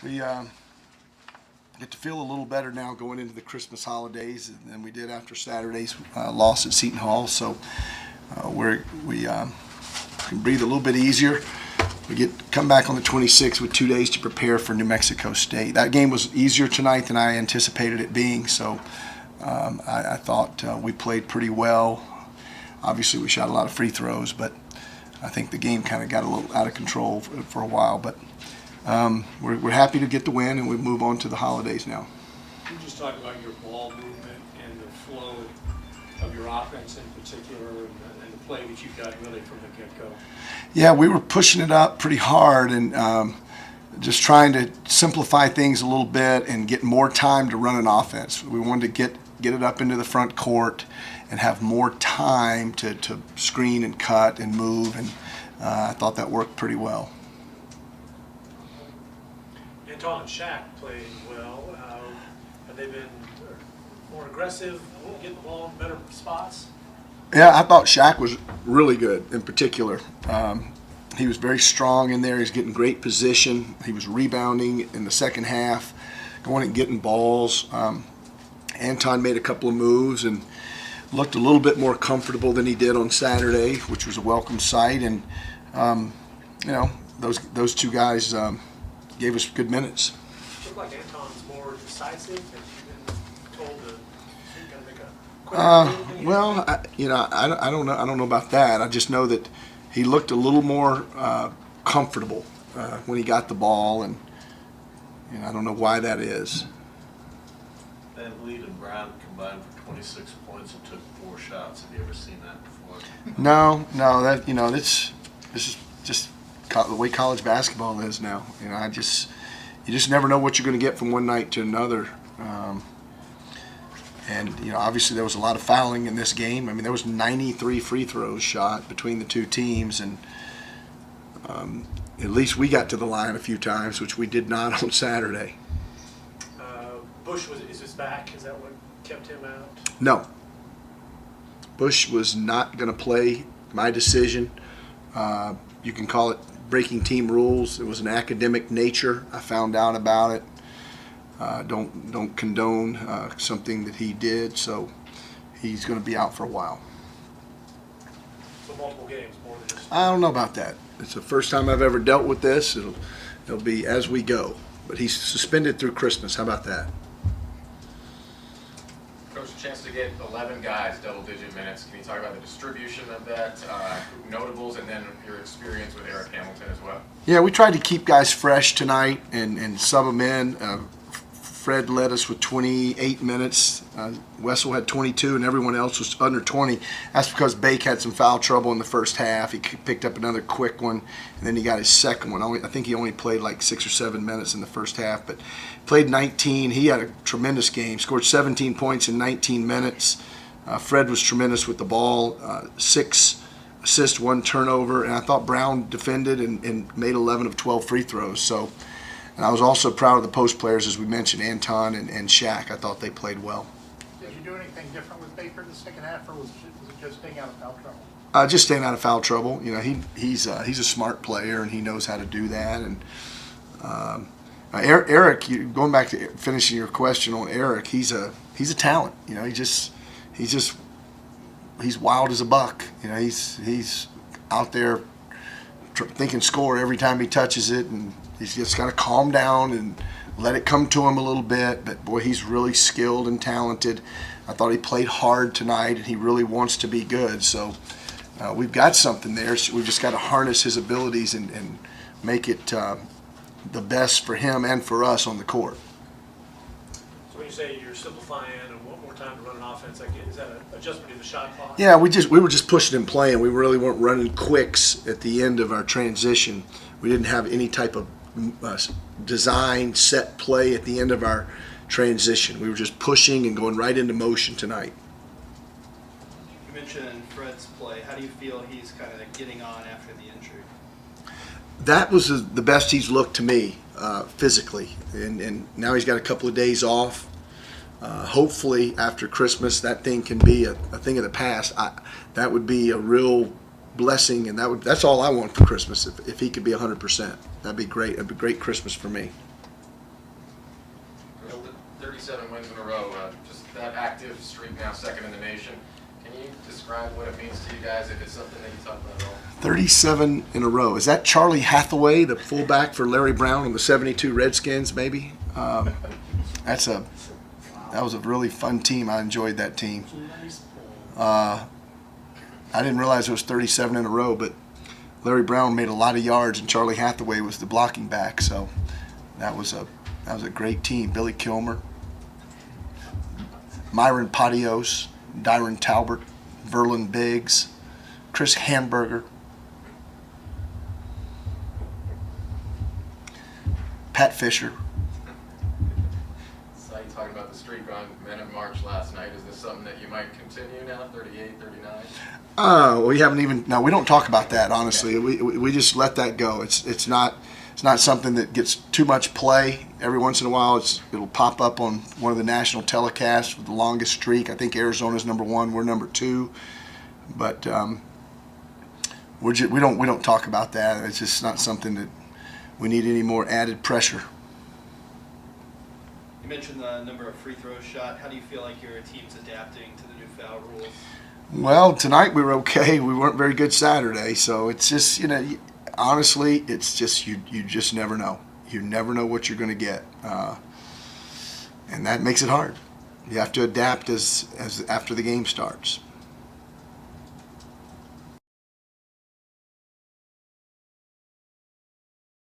We get to feel a little better now going into the Christmas holidays than we did after Saturday's loss at Seton Hall. So we can breathe a little bit easier. We come back on the 26th with 2 days to prepare for New Mexico State. That game was easier tonight than I anticipated it being. So I thought we played pretty well. Obviously, we shot a lot of free throws, but I think the game kind of got a little out of control for a while. But we're happy to get the win, and we move on to the holidays now. Can you just talk about your ball movement and the flow of your offense in particular, and the play that you got really from the get-go? Yeah, we were pushing it up pretty hard and just trying to simplify things a little bit and get more time to run an offense. We wanted to get it up into the front court and have more time to screen and cut and move, and I thought that worked pretty well. Anton and Shaq played well. Have they been more aggressive, getting the ball in better spots? Yeah, I thought Shaq was really good in particular. He was very strong in there. He's getting great position. He was rebounding in the second half, going and getting balls. Anton made a couple of moves and looked a little bit more comfortable than he did on Saturday, which was a welcome sight. And those two guys gave us good minutes. It looked like Anton's more decisive. Have you been told to make a quick Well, I don't know. I don't know about that. I just know that he looked a little more comfortable when he got the ball, and I don't know why that is. Van Vliet and Brown combined for 26 points and took 4 shots. Have you ever seen that before? No. This is just the way college basketball is now. You just never know what you're going to get from one night to another. And obviously there was a lot of fouling in this game. I mean, there was 93 free throws shot between the two teams, and at least we got to the line a few times, which we did not on Saturday. Bush is his back. Is that what kept him out? No. Bush was not going to play. My decision. You can call it breaking team rules. It was an academic nature. I found out about it. Don't condone something that he did, so he's going to be out for a while. So multiple games, more than just. I don't know about that. It's the first time I've ever dealt with this. It'll be as we go. But he's suspended through Christmas. How about that? Coach, a chance to get 11 guys double-digit minutes. Can you talk about the distribution of that, notables, and then your experience with Eric Hamilton as well? Yeah, we tried to keep guys fresh tonight and sub them in. Fred led us with 28 minutes. Wessel had 22, and everyone else was under 20. That's because Bake had some foul trouble in the first half. He picked up another quick one, and then he got his second one. I think he only played like 6 or 7 minutes in the first half, but played 19. He had a tremendous game. Scored 17 points in 19 minutes. Fred was tremendous with the ball. 6 assists, 1 turnover, and I thought Brown defended and made 11 of 12 free throws. So. And I was also proud of the post players, as we mentioned, Anton and Shaq. I thought they played well. Did you do anything different with Baker in the second half, or was it just staying out of foul trouble? Just staying out of foul trouble. He's a smart player, and he knows how to do that. And Eric, going back to finishing your question on Eric, he's a talent. He's wild as a buck. He's out there thinking score every time he touches it, and he's just got to calm down and let it come to him a little bit. But, boy, he's really skilled and talented. I thought he played hard tonight, and he really wants to be good. So we've got something there. So we've just got to harness his abilities and make it the best for him and for us on the court. So when you say you're simplifying and want more time to run an offense, is that an adjustment to the shot clock? Yeah, we were just pushing and playing. We really weren't running quicks at the end of our transition. We didn't have any type of design set play at the end of our transition. We were just pushing and going right into motion tonight. You mentioned Fred's play. How do you feel he's kind of getting on after the injury? That was the best he's looked to me physically, and now he's got a couple of days off. Hopefully after Christmas that thing can be a thing of the past. That would be a real blessing, and that's all I want for Christmas. If he could be 100%, that'd be great. It'd be a great Christmas for me. 37 wins in a row. Just that active streak now, second in the nation. Can you describe what it means to you guys, if it's something that you talk about at all? 37 in a row. Is that Charlie Hathaway, the fullback for Larry Brown on the 72 Redskins, maybe? That was a really fun team. I enjoyed that team. I didn't realize it was 37 in a row, but Larry Brown made a lot of yards, and Charlie Hathaway was the blocking back. So that was a great team. Billy Kilmer, Myron Patios, Dyron Talbert, Verlin Biggs, Chris Hamburger, Pat Fisher. So you talking about the streak on Men of March last night. Is this something that you might continue now, 38, 39? We haven't even. No, we don't talk about that. Honestly, we just let that go. It's not something that gets too much play. Every once in a while, it'll pop up on one of the national telecasts with the longest streak. I think Arizona's number 1. We're number 2. But we don't talk about that. It's just not something that we need any more added pressure. You mentioned the number of free throws shot. How do you feel like your team's adapting to the new foul rules? Well, tonight we were okay. We weren't very good Saturday, so it's just, honestly, it's just you just never know. You never know what you're going to get, and that makes it hard. You have to adapt as after the game starts.